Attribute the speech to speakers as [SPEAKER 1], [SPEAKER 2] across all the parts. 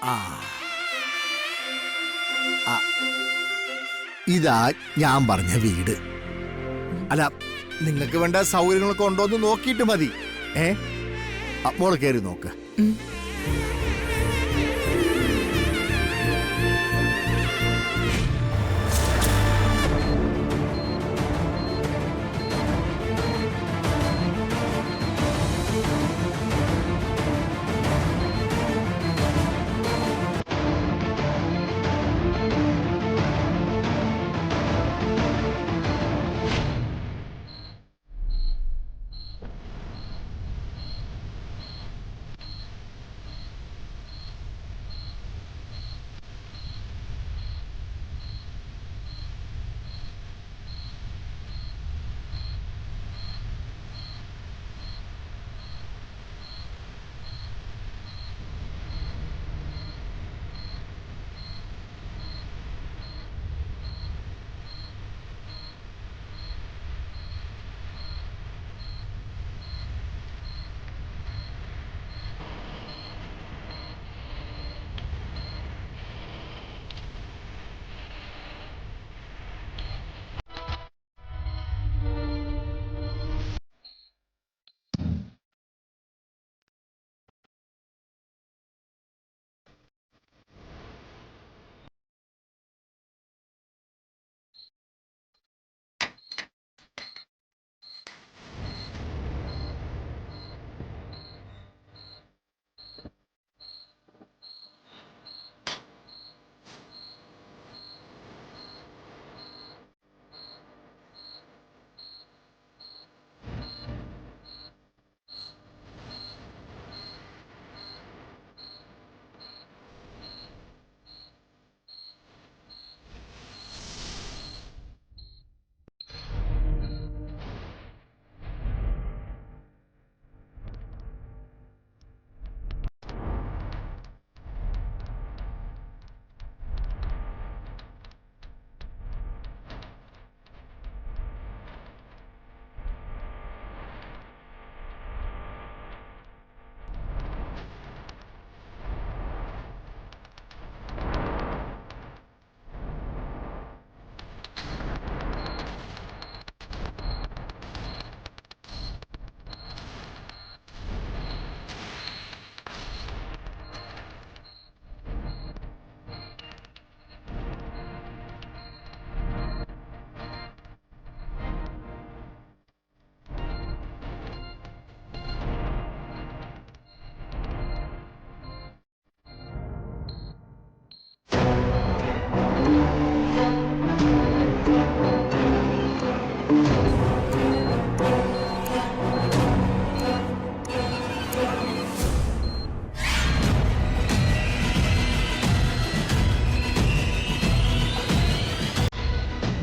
[SPEAKER 1] ആ ആ, ഇതാ ഞാൻ പറഞ്ഞ വീട്. അല്ല, നിങ്ങൾക്ക് വേണ്ട സൗകര്യങ്ങളൊക്കെ ഉണ്ടോ എന്ന് നോക്കിയിട്ട് മതി. മോള് കയറി നോക്ക്.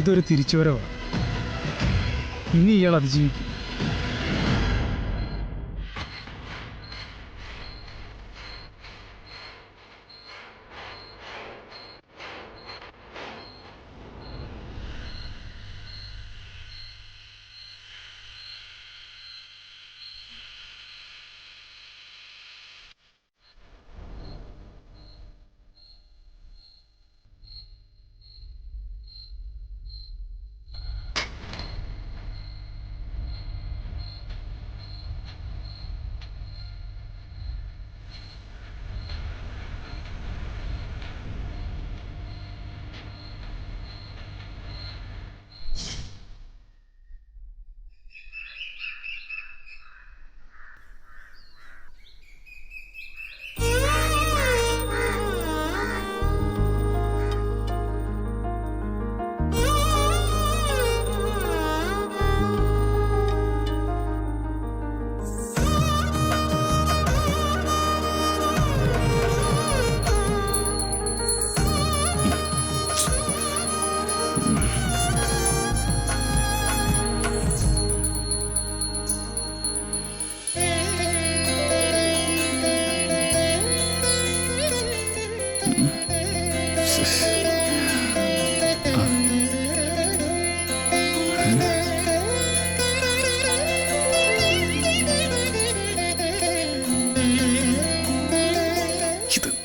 [SPEAKER 2] ഇതൊരു തിരിച്ചുവരവാണ്. ഇനി ഇയാൾ അതിജീവിക്കും.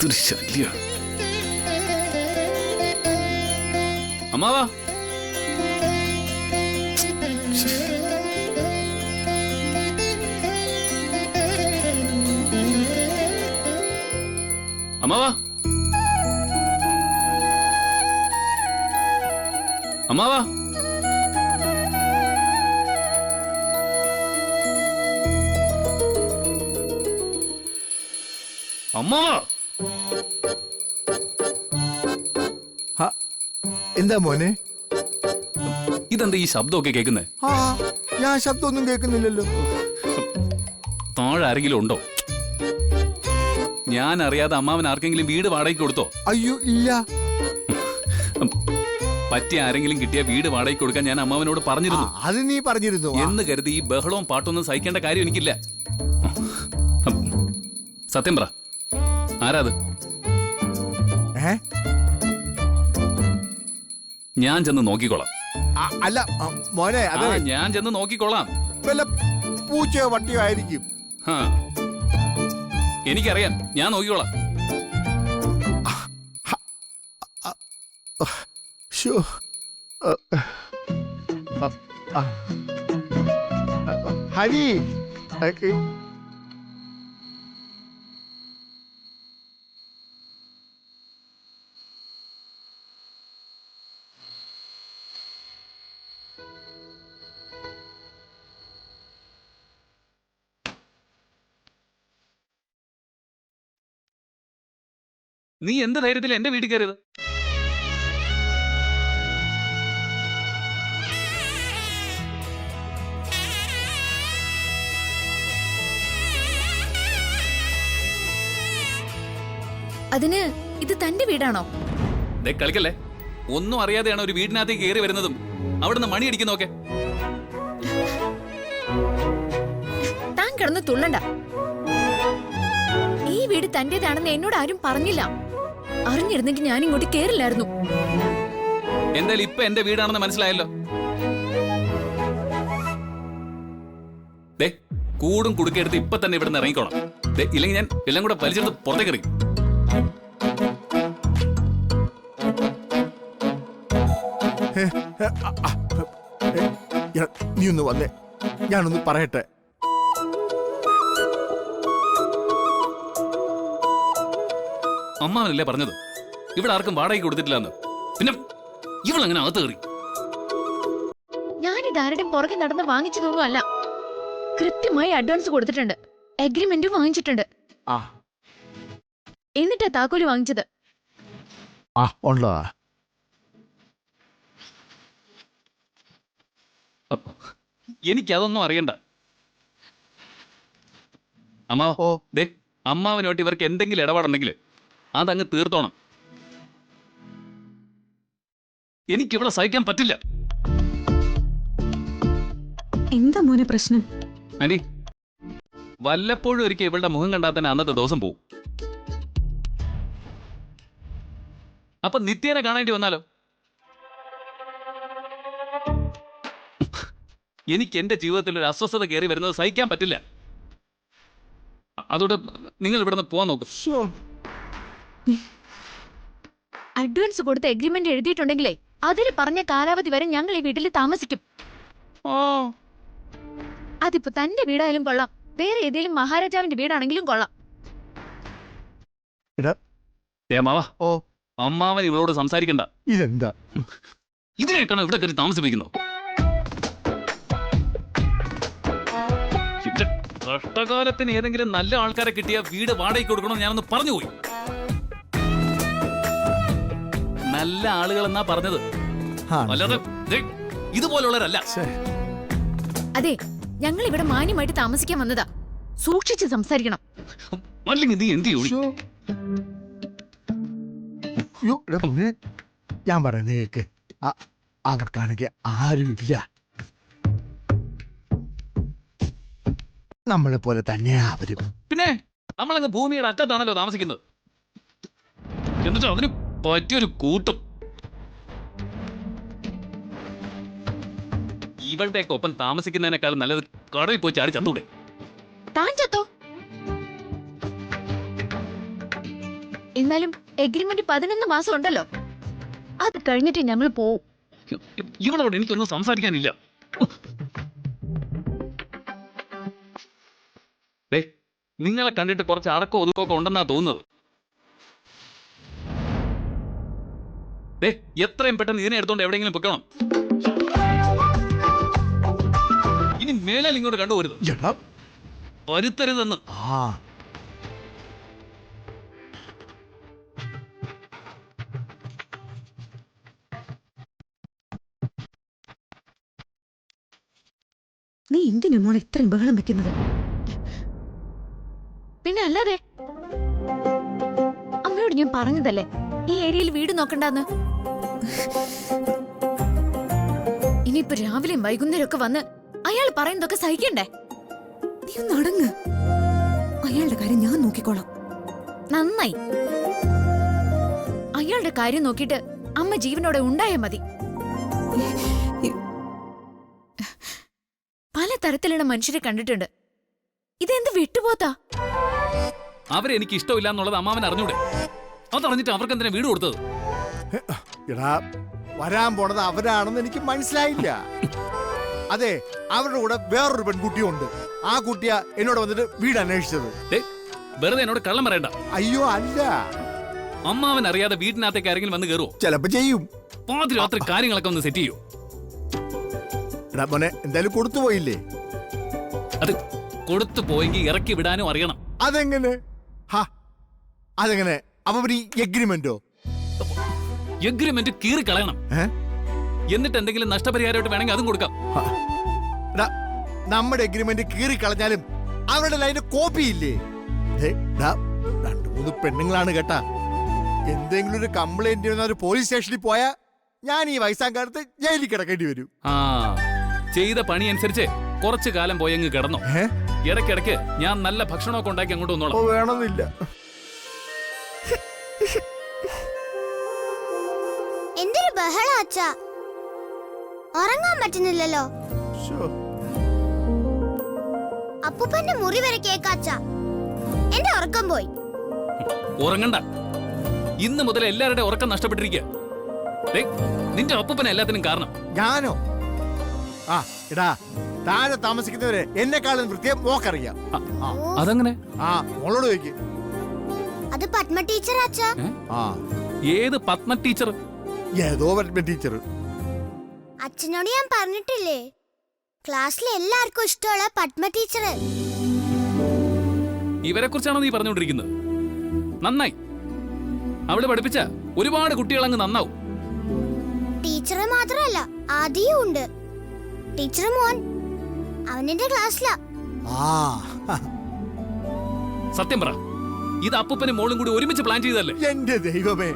[SPEAKER 3] എന്തൊരു ശല്യം. അമ്മാവാ, അമ്മാവാ, അമ്മാവാ, അമ്മാവാ.
[SPEAKER 1] എന്താ മോനെ?
[SPEAKER 3] ഇതെന്താ ഈ ശബ്ദമൊക്കെ കേൾക്കുന്നേ?
[SPEAKER 1] ആ, ഞാൻ ശബ്ദമൊന്നും കേൾക്കുന്നില്ലല്ലോ.
[SPEAKER 3] താഴെ ആരെങ്കിലും ഉണ്ടോ? ഞാൻ അറിയാതെ അമ്മാവൻ ആർക്കെങ്കിലും വീട് വാടകയ്ക്ക് കൊടുത്തോ?
[SPEAKER 1] അയ്യോ ഇല്ല.
[SPEAKER 3] പറ്റിയ ആരെങ്കിലും കിട്ടിയ വീട് വാടകയ്ക്ക് കൊടുക്കാൻ ഞാൻ അമ്മാവനോട് പറഞ്ഞിരുന്നു.
[SPEAKER 1] അത് നീ പറഞ്ഞിരുന്നു.
[SPEAKER 3] എന്ന് കരുതി ഈ ബഹളവും പാട്ടൊന്നും സഹിക്കേണ്ട കാര്യം എനിക്കില്ല. സത്യം പറ, ആരാത്?
[SPEAKER 1] ഏ?
[SPEAKER 3] ഞാൻ ചെന്ന് നോക്കിക്കോളാം.
[SPEAKER 1] അല്ല മോനെ,
[SPEAKER 3] ആ, ഞാൻ ചെന്ന് നോക്കിക്കോളാം.
[SPEAKER 1] വല്ല പൂച്ചയോ പട്ടിയോ ആയിരിക്കും.
[SPEAKER 3] ഹാ. എനിക്കറിയാം, ഞാൻ നോക്കിക്കോളാം.
[SPEAKER 1] ശ്ശോ. ഹരി,
[SPEAKER 3] നീ എന്ത് ധൈര്യത്തിൽ എന്റെ വീട്ടിൽ കയറിയത്?
[SPEAKER 4] അതിന് ഇത് തന്റെ വീടാണോ?
[SPEAKER 3] ദേ കളിക്കല്ലേ. ഒന്നും അറിയാതെയാണ് ഒരു വീടിനകത്തേക്ക് കയറി വരുന്നതും അവിടുന്ന് മണി അടിക്കുന്നൊക്കെ.
[SPEAKER 4] താൻ കിടന്ന് തുള്ളണ്ട. ഈ വീട് തന്റേതാണെന്ന് എന്നോട് ആരും പറഞ്ഞില്ല. അറിഞ്ഞിരുന്നെങ്കിൽ ഞാൻ ഇങ്ങോട്ട് കേറില്ലായിരുന്നു.
[SPEAKER 3] എന്തായാലും ഇപ്പൊ എന്റെ വീടാണെന്ന് മനസ്സിലായല്ലോ. ദേ കൂടും കുടുക്കെടുത്ത് ഇപ്പൊ തന്നെ ഇവിടെ നിന്ന് ഇറങ്ങിക്കോണം. ഇല്ലെങ്കിൽ ഞാൻ എല്ലാം കൂടെ വലിച്ചെടുത്ത് പുറത്തേക്ക് എറിയും.
[SPEAKER 1] നീ ഒന്ന് വന്നേ, ഞാനൊന്ന് പറയട്ടെ.
[SPEAKER 3] അമ്മാവനല്ലേ പറഞ്ഞത് ഇവിടെ ആർക്കും വാടകയ്ക്ക് കൊടുത്തിട്ടില്ലെന്ന്? പിന്നെ ഇവളെങ്ങനെ അകത്ത് കയറി?
[SPEAKER 4] ഞാനിത് ആരുടെയും പുറകെ നടന്ന് വാങ്ങിച്ചതൊന്നും അല്ല. കൃത്യമായി അഡ്വാൻസ് കൊടുത്തിട്ടുണ്ട്, അഗ്രിമെന്റും വാങ്ങിച്ചിട്ടുണ്ട്. എന്നിട്ടാ താക്കോല് വാങ്ങിച്ചത്.
[SPEAKER 1] ഉണ്ടോ?
[SPEAKER 3] എനിക്കതൊന്നും അറിയണ്ട. അമ്മാവോ, ദേ അമ്മാവനോട്ട് ഇവർക്ക് എന്തെങ്കിലും ഇടപാടുണ്ടെങ്കിൽ അതങ്ങ് തീർത്തോണം. എനിക്കിവിടെ സഹിക്കാൻ പറ്റില്ല.
[SPEAKER 5] എന്താ മോനെ പ്രശ്നം?
[SPEAKER 3] ആന്റി, വല്ലപ്പോഴും ഒരിക്കൽ ഇവളുടെ മുഖം കണ്ടാൽ തന്നെ അന്നത്തെ ദിവസം പോവും. അപ്പൊ നിത്യേനെ കാണേണ്ടി വന്നാലോ? എനിക്ക് എന്റെ ജീവിതത്തിൽ ഒരു അസ്വസ്ഥത കയറി വരുന്നത് സഹിക്കാൻ പറ്റില്ല. അതോടെ നിങ്ങൾ ഇവിടെ നിന്ന് പോവാൻ നോക്കും.
[SPEAKER 4] അഡ്വാൻസ് കൊടുത്ത അഗ്രിമെന്റ് എഴുതിയിട്ടുണ്ടെങ്കിലേ അതിൽ പറഞ്ഞ കാലാവധി വരെ ഞങ്ങൾ ഈ വീട്ടിൽ താമസിക്കും. അതിപ്പോ തന്റെ വീടായാലും കൊള്ളാം, വേറെ ഏതെങ്കിലും മഹാരാജാവിന്റെ വീടാണെങ്കിലും കൊള്ളാം.
[SPEAKER 3] അമ്മാവൻ ഇവളോട് സംസാരിക്കണ്ട.
[SPEAKER 1] ഇതെന്താ?
[SPEAKER 3] ഇതിനേക്കാണ് ഇവിടെ കയറി താമസിപ്പിക്കുന്നു. കഷ്ടകാലത്തിന് ഏതെങ്കിലും നല്ല ആൾക്കാരെ കിട്ടിയ വീട് വാടകയ്ക്ക് കൊടുക്കണമെന്ന് ഞാനൊന്ന് പറഞ്ഞുപോയി. നല്ല ആളുകൾ എന്നാ പറഞ്ഞത്, അല്ലാതെ ഇതുപോലുള്ളവരല്ല.
[SPEAKER 4] അതെ, ഞങ്ങൾ ഇവിടെ മാന്യമായിട്ട് താമസിക്കാൻ വന്നതാ. സൂക്ഷിച്ച് സംസാരിക്കണം.
[SPEAKER 3] അല്ലെങ്കിൽ നീ എന്ത് ചെയ്യും?
[SPEAKER 1] ഞാൻ പറയുന്നത് കേക്ക്. അവർക്കാണെങ്കിൽ ആരുമില്ല, നമ്മളെ പോലെ തന്നെയാ അവരും.
[SPEAKER 3] പിന്നെ നമ്മളങ്ങ് ഭൂമിയുടെ അറ്റത്താണല്ലോ താമസിക്കുന്നത്. എന്നിട്ട് അതിന് പറ്റിയൊരു കൂട്ടും. ഇവളുടെയൊക്കെ ഒപ്പം താമസിക്കുന്നതിനേക്കാൾ നല്ലത് കടയിൽ പോയി ചാടി ചത്തൂടെ?
[SPEAKER 4] താൻ ചത്തോ? എന്നാലും എഗ്രിമെന്റ് 11 മാസം ഉണ്ടല്ലോ. അത് കഴിഞ്ഞിട്ട് ഞങ്ങൾ പോവും.
[SPEAKER 3] ഇവളോട് എനിക്കൊന്നും സംസാരിക്കാനില്ല. നിങ്ങളെ കണ്ടിട്ട് കുറച്ച് അടക്കോ ഒതുക്കമൊക്കെ ഉണ്ടെന്നാ തോന്നുന്നത്. എത്രയും പെട്ടെന്ന് ഇതിനെ എടുത്തോണ്ട് എവിടെയെങ്കിലും പൊക്കണം. ഇനി മേലാൽ ഇങ്ങോട്ട് കണ്ടുപോരുത്. വരുത്തരുതെന്ന്.
[SPEAKER 5] നീ എന്തിനു മോളെ ഇത്രയും ബഹളം വെക്കുന്നത്?
[SPEAKER 4] പിന്നെ അല്ലാതെ അമ്മയോട് ഞാൻ പറഞ്ഞതല്ലേ ഈ ഏരിയയിൽ വീട് നോക്കണ്ടെന്ന്. ഇനിയിപ്പോ രാവിലെയും വൈകുന്നേരം ഒക്കെ വന്ന് അയാൾ പറയുന്നതൊക്കെ സഹിക്കണ്ടേ?
[SPEAKER 5] നീ ഒന്ന് അടങ്ങ്. അയാളുടെ കാര്യം ഞാൻ നോക്കിക്കോളാം.
[SPEAKER 4] നന്നായി. അയാളുടെ കാര്യം നോക്കിയിട്ട് അമ്മ ജീവനോടെ ഉണ്ടായാ മതി. പല തരത്തിലുള്ള മനുഷ്യരെ കണ്ടിട്ടുണ്ട്. ഇതെന്ത് വിട്ടുപോത്താ?
[SPEAKER 3] അവരെ എനിക്ക് ഇഷ്ടമില്ല എന്നുള്ളത് അമ്മാവൻ അറിഞ്ഞൂടെ? അതറിഞ്ഞിട്ട് അവർക്ക് എന്തിനാ വീട് കൊടുത്തത്?
[SPEAKER 1] എടാ, വരാൻ പോണത് അവരാണെന്ന് എനിക്ക് മനസ്സിലായില്ല. അതെ, അവരുടെ കൂടെ വേറൊരു പെൺകുട്ടിയുണ്ട്. ആ കുട്ടിയാ എന്നോട് വന്നിട്ട് വീട് അന്വേഷിച്ചത്.
[SPEAKER 3] വെറുതെ എന്നോട് കള്ളം പറയണ്ട.
[SPEAKER 1] അയ്യോ അല്ല,
[SPEAKER 3] അമ്മാവൻ അറിയാതെ വീട്ടിനകത്തേക്ക് ആരെങ്കിലും വന്ന് കയറുവോ?
[SPEAKER 1] ചിലപ്പോ ചെയ്യും.
[SPEAKER 3] പാതി രാത്രി കാര്യങ്ങളൊക്കെ ഒന്ന് സെറ്റ് ചെയ്യൂ.
[SPEAKER 1] എടാ മോനെ, എന്തായാലും കൊടുത്തു പോയില്ലേ?
[SPEAKER 3] അത് കൊടുത്തു പോയെങ്കിൽ ഇറക്കി വിടാനും അറിയണം.
[SPEAKER 1] അതെങ്ങനെ? അതെങ്ങനെ? അപ്പൊ ഈ എഗ്രിമെന്റോ?
[SPEAKER 3] എഗ്രിമെന്റ് കീറി കളയണം. എന്നിട്ട് എന്തെങ്കിലും നഷ്ടപരിഹാരമായിട്ട് വേണമെങ്കിൽ അതും കൊടുക്കാം.
[SPEAKER 1] നമ്മുടെ എഗ്രിമെന്റ് കീറി കളഞ്ഞാലും അവരുടെ ലൈന് കോപ്പി ഇല്ലേ? 2-3 പെണ്ണുങ്ങളാണ് കേട്ടാ. എന്തെങ്കിലും ഒരു കംപ്ലൈന്റ് ഒരു പോലീസ് സ്റ്റേഷനിൽ പോയാ ഞാൻ ഈ വയസ്സാം കാലത്ത് ജയിലിൽ കിടക്കേണ്ടി വരും.
[SPEAKER 3] ചെയ്ത പണി അനുസരിച്ച് കുറച്ചു കാലം പോയങ്ങ് കിടന്നോ. ഇടയ്ക്കിടയ്ക്ക് ഞാൻ നല്ല ഭക്ഷണമൊക്കെ ഉണ്ടാക്കി അങ്ങോട്ട് വന്നോളാം.
[SPEAKER 1] വേണമെന്നില്ല.
[SPEAKER 6] എന്തൊരു ബഹളം അച്ഛാ, ഉറങ്ങാൻ പറ്റുന്നില്ലല്ലോ. അപ്പൂപ്പന്റെ മുറി വരെ കേക്കാച്ചാ. എന്റെ ഉറക്കം പോയി.
[SPEAKER 3] ഉറങ്ങണ്ട. ഇന്ന് മുതൽ എല്ലാവരുടെ ഉറക്കം നഷ്ടപ്പെട്ടിരിക്കുക. നിന്റെ അപ്പൂപ്പന എല്ലാത്തിനും കാരണം.
[SPEAKER 1] ഞാനോ? എടാ, താഴെ താമസിക്കുന്നവരെ എന്നെക്കാളും വൃത്തിയെ മോക്കറിയാം.
[SPEAKER 3] അതങ്ങനെ?
[SPEAKER 1] മോളോട് ചോദിക്ക്.
[SPEAKER 6] അത് പത്മ ടീച്ചർ അച്ഛാ.
[SPEAKER 3] ഏത് പത്മ ടീച്ചർ?
[SPEAKER 1] ഏതോ പത്മ ടീച്ചർ.
[SPEAKER 6] അച്ഛനോട് ഞാൻ പറഞ്ഞിട്ടില്ലേ, ക്ലാസ്സിലെ എല്ലാവർക്കും ഇഷ്ടമുള്ള പത്മ ടീച്ചർ.
[SPEAKER 3] ഇവരെ കുറിച്ചാണോ നീ പറഞ്ഞുകൊണ്ടിരിക്കുന്നത്? നന്നായി. അവള് പഠിപ്പിച്ച ഒരുപാട് കുട്ടികൾ അങ്ങ് നന്നാവും.
[SPEAKER 6] ടീച്ചറെ മാത്രമല്ല, ആദിയും ഉണ്ട്. ടീച്ചർ മോൻ അവനെന്റെ ക്ലാസ്സിലാ.
[SPEAKER 3] സത്യം പറ, ഇത് അപ്പൂപ്പനും മോളും കൂടി ഒരുമിച്ച് പ്ലാൻ ചെയ്തല്ലേ?
[SPEAKER 1] എന്റെ ദൈവമേ,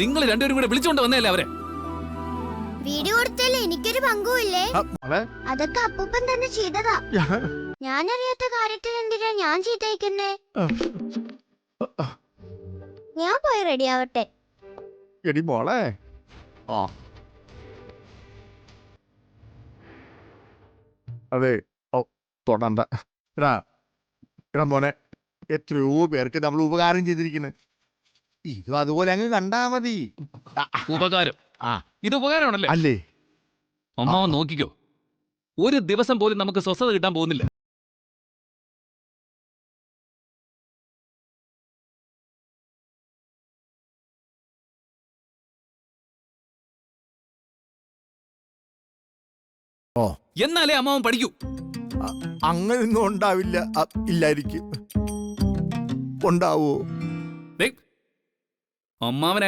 [SPEAKER 3] നിങ്ങൾ രണ്ടുപേരും കൂടെ വിളിച്ചോണ്ട് വന്നല്ലേ അവരെ?
[SPEAKER 6] വീഡിയോ കൊടുത്തല്ലേ എനിക്കൊരു പങ്കുമില്ലേ? അതൊക്കെ അപ്പൂപ്പൻ തന്നെ ചെയ്തതാ. ഞാൻ അറിയാത്ത കാര്യത്തിൽ എന്തിനാ ഞാൻ ചെയ്തേക്കുന്നേ? ഞാൻ പോയി റെഡി ആവട്ടെ.
[SPEAKER 1] എടി മോളെ, അതെ, തൊടണ്ട. എടാ മോനെ, എത്രയോ പേർക്ക് നമ്മൾ ഉപകാരം ചെയ്തിരിക്കുന്നു. ഇതും അതുപോലെ അങ്ങ് കണ്ടാ മതി.
[SPEAKER 3] ഉപകാരം? ഇത് ഉപകാരമാണല്ലേ?
[SPEAKER 1] അല്ലേ?
[SPEAKER 3] അമ്മാവൻ നോക്കിക്കോ, ഒരു ദിവസം പോലും നമുക്ക് സ്വസ്ഥത കിട്ടാൻ പോകുന്നില്ല. എന്നാലേ അമ്മാവൻ പഠിക്കൂ.
[SPEAKER 1] അങ്ങനൊന്നും ഉണ്ടാവില്ല. ഇല്ലായിരിക്കും. ഉണ്ടാവോ?
[SPEAKER 3] അമ്മാവനെ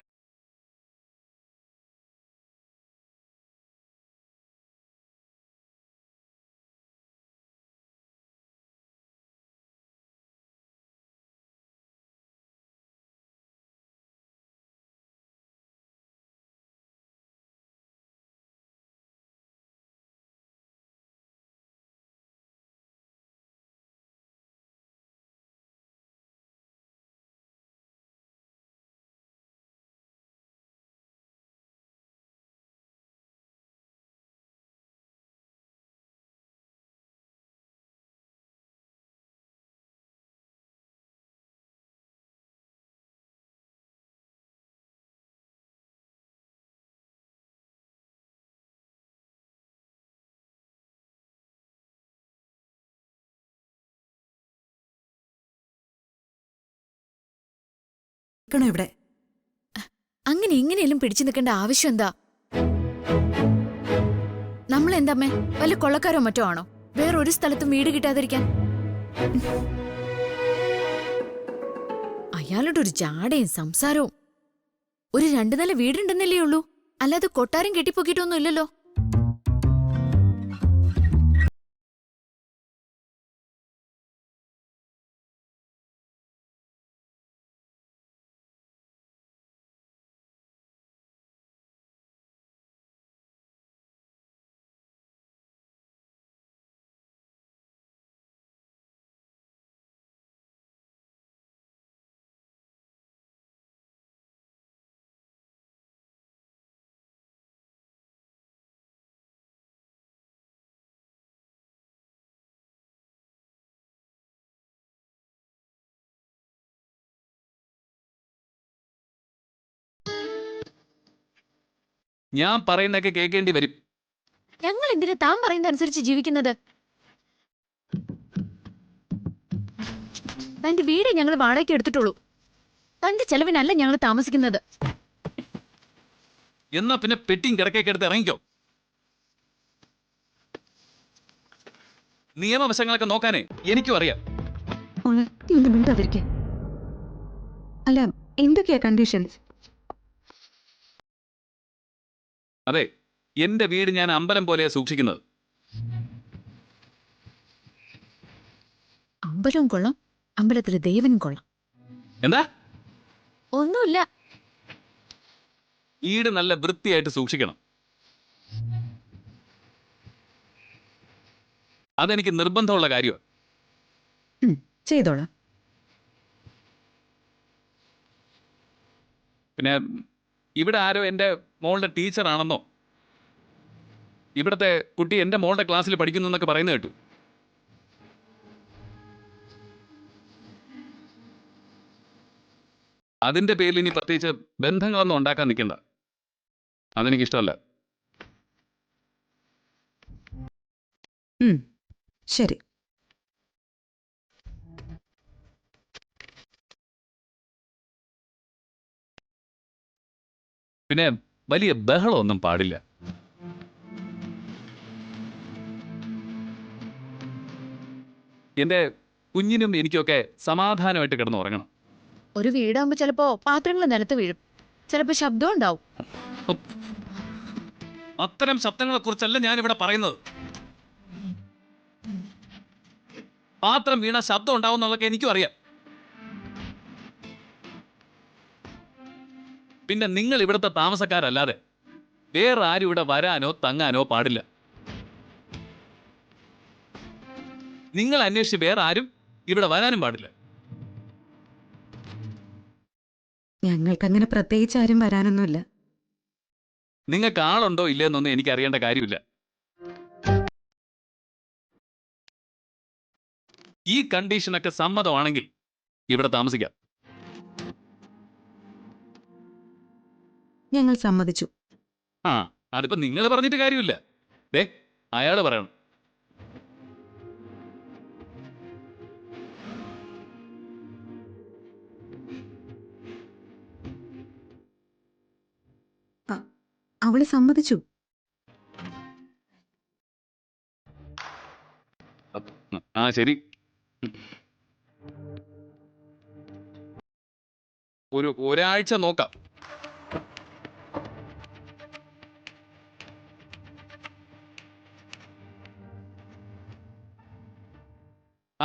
[SPEAKER 5] ക്കണോ ഇവിടെ?
[SPEAKER 4] അങ്ങനെ എങ്ങനെയെങ്കിലും പിടിച്ചു നിൽക്കേണ്ട ആവശ്യം എന്താ? നമ്മൾ എന്താമ്മേ വല്ല കൊള്ളക്കാരോ മറ്റോ ആണോ വേറൊരു സ്ഥലത്തും വീട് കിട്ടാതിരിക്കാൻ? അയാളുടെ ഒരു ജാടയും സംസാരവും. ഒരു 2 നില വീടുണ്ടെന്നല്ലേ ഉള്ളൂ, അല്ലാതെ കൊട്ടാരം കെട്ടിപ്പൊക്കിയിട്ടൊന്നും ഇല്ലല്ലോ.
[SPEAKER 3] ഞാൻ പറയുന്നൊക്കെ കേൾക്കേണ്ടി വരും.
[SPEAKER 4] ഞങ്ങൾ എന്തിനാ താൻ പറയുന്ന അനുസരിച്ച് ജീവിക്കുന്നത്? തന്റെ വീട് ഞങ്ങൾ വാടകയ്ക്ക് എടുത്തിട്ടുള്ളൂ. തന്റെ ചെലവിനല്ല ഞങ്ങൾ താമസിക്കുന്നത്.
[SPEAKER 3] എന്നാ പിന്നെ പെട്ടിയും കിടക്കേക്ക് എടുത്ത് ഇറങ്ങിക്കോ. നിയമവശങ്ങളൊക്കെ നോക്കാനേ എനിക്കും അറിയാം.
[SPEAKER 5] അല്ല, എന്തൊക്കെയാ കണ്ടീഷൻസ്?
[SPEAKER 3] അതെ, എന്റെ വീട് ഞാൻ അമ്പലം പോലെയാ സൂക്ഷിക്കുന്നത്.
[SPEAKER 4] അമ്പലവും കൊള്ളാം, അമ്പലത്തിലെ ദേവനും കൊള്ളാം.
[SPEAKER 3] എന്താ?
[SPEAKER 4] ഒന്നുമില്ല.
[SPEAKER 3] വീട് നല്ല വൃത്തിയായിട്ട് സൂക്ഷിക്കണം. അതെനിക്ക് നിർബന്ധമുള്ള കാര്യമാണ്.
[SPEAKER 5] ചെയ്തോളാം.
[SPEAKER 3] പിന്നെ ഇവിടെ ആരോ എൻ്റെ മോളുടെ ടീച്ചറാണെന്നോ ഇവിടുത്തെ കുട്ടി എൻ്റെ മോളുടെ ക്ലാസ്സിൽ പഠിക്കുന്നു എന്നൊക്കെ പറയുന്നത് കേട്ടു. അതിൻ്റെ പേരിൽ ഇനി പ്രത്യേകിച്ച് ബന്ധങ്ങളൊന്നും ഉണ്ടാക്കാൻ നിൽക്കണ്ട. അതെനിക്കിഷ്ടമല്ല.
[SPEAKER 5] ശരി.
[SPEAKER 3] പിന്നെ വലിയ ബഹളമൊന്നും പാടില്ല. എൻ്റെ കുഞ്ഞിനും എനിക്കൊക്കെ സമാധാനമായിട്ട് കിടന്നുറങ്ങണം.
[SPEAKER 4] ഒരു വീടാകുമ്പോ ചിലപ്പോ പാത്രങ്ങൾ നിലത്ത് വീഴും, ചിലപ്പോ ശബ്ദം ഉണ്ടാവും.
[SPEAKER 3] അത്തരം ശബ്ദങ്ങളെ കുറിച്ചല്ല ഞാൻ ഇവിടെ പറയുന്നത്. പാത്രം വീണ ശബ്ദം ഉണ്ടാവും എന്നുള്ളതൊക്കെ എനിക്കും അറിയാം. പിന്നെ നിങ്ങൾ ഇവിടുത്തെ താമസക്കാരല്ലാതെ വേറെ ആരും ഇവിടെ വരാനോ തങ്ങാനോ പാടില്ല. നിങ്ങൾ അന്വേഷിച്ച് വേറെ ആരും ഇവിടെ വരാനും പാടില്ല.
[SPEAKER 5] ഞങ്ങൾക്കങ്ങനെ പ്രത്യേകിച്ച് ആരും വരാനൊന്നുമില്ല.
[SPEAKER 3] നിങ്ങൾക്ക് ആളുണ്ടോ ഇല്ലെന്നൊന്നും എനിക്ക് അറിയേണ്ട കാര്യമില്ല. ഈ കണ്ടീഷനൊക്കെ സമ്മതമാണെങ്കിൽ ഇവിടെ താമസിക്കാം.
[SPEAKER 5] ഞങ്ങൾ സമ്മതിച്ചു.
[SPEAKER 3] ആ, അതിപ്പോ നിങ്ങൾ പറഞ്ഞിട്ട് കാര്യമില്ല. ദേ, അയാള് പറയണം.
[SPEAKER 5] അവള് സമ്മതിച്ചു.
[SPEAKER 3] ആ ശരി. ഒരാഴ്ച നോക്കാം.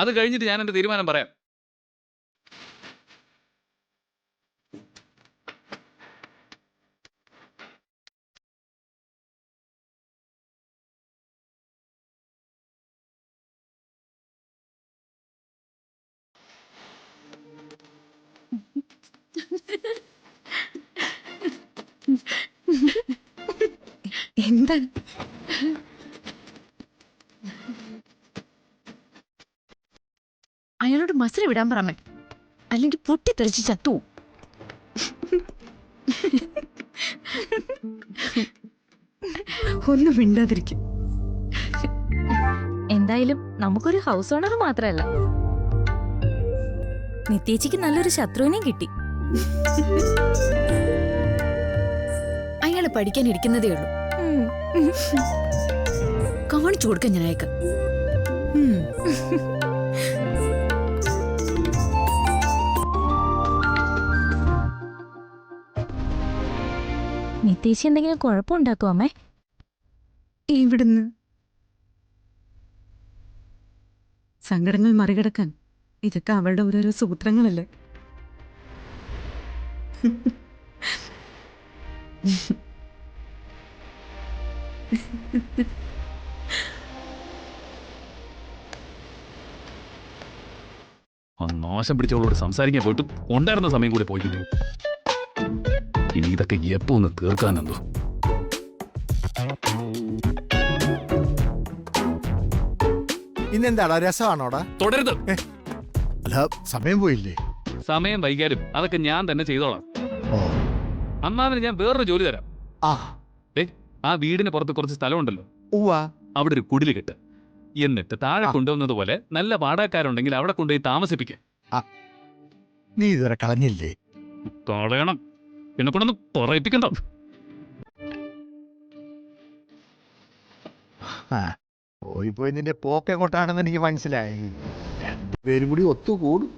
[SPEAKER 3] അത് കഴിഞ്ഞിട്ട് ഞാൻ എൻ്റെ തീരുമാനം പറയാം.
[SPEAKER 5] എന്താണ്?
[SPEAKER 4] അയാളോട് മസിൽ വിടാൻ പറഞ്ഞേ, അല്ലെങ്കിൽ പൊട്ടിത്തെറിച്ച് ചത്തു.
[SPEAKER 5] ഒന്നും മിണ്ടാതിരിക്കും.
[SPEAKER 7] എന്തായാലും നമുക്കൊരു ഹൗസ് ഓണർ മാത്രമല്ല, നിത്യേച്ചിക്ക് നല്ലൊരു ശത്രുവിനെയും കിട്ടി.
[SPEAKER 4] അയാള് പഠിക്കാൻ ഇരിക്കുന്നതേ ഉള്ളൂ. കാണിച്ചു കൊടുക്കാൻ ഞാൻ അയക്കാം.
[SPEAKER 7] നിതേശ് എന്തെങ്കിലും കുഴപ്പമുണ്ടാക്കുമോ അമ്മേ?
[SPEAKER 5] ഇവിടുന്ന് സങ്കടങ്ങൾ മറികടക്കാൻ ഇതൊക്കെ അവളുടെ ഓരോരോ സൂത്രങ്ങളല്ലേ.
[SPEAKER 3] ആ നാശം പിടിച്ചവളോട് സംസാരിക്കാൻ പോയിട്ട് ഉണ്ടായിരുന്ന സമയം കൂടെ പോയി കിട്ടി. ഇനി ഇതൊക്കെ എപ്പോ ഒന്ന് തീർക്കാനെന്തോ.
[SPEAKER 1] ഇന്നെന്താടാ രസമാണോടാ?
[SPEAKER 3] തുടരുത്.
[SPEAKER 1] അല്ല സമയം പോയില്ലേ?
[SPEAKER 3] സമയം വൈകാലും അതൊക്കെ ഞാൻ തന്നെ ചെയ്തോളാം.
[SPEAKER 1] ഓ
[SPEAKER 3] അന്നാതിന് ഞാൻ വേറൊരു ജോലി തരാം.
[SPEAKER 1] ആ
[SPEAKER 3] ആ വീടിന് പുറത്ത് കുറച്ച് സ്ഥലമുണ്ടല്ലോ,
[SPEAKER 1] ഉവ്വാ.
[SPEAKER 3] അവിടെ ഒരു കുടില് കെട്ട്. എന്നിട്ട് താഴെ കൊണ്ടുവന്നത് പോലെ നല്ല വാടകക്കാരുണ്ടെങ്കിൽ അവിടെ കൊണ്ടുപോയി താമസിപ്പിക്കുക.
[SPEAKER 1] നീ ഇതുവരെ കളഞ്ഞില്ലേ?
[SPEAKER 3] കളയണം. എന്നെ കൊണ്ടൊന്ന് പറയിപ്പിക്കണ്ട.
[SPEAKER 1] പോയി നിന്റെ പോക്ക് എങ്ങോട്ടാണെന്ന് എനിക്ക് മനസ്സിലായി. രണ്ടുപേരും കൂടി ഒത്തുകൂടും.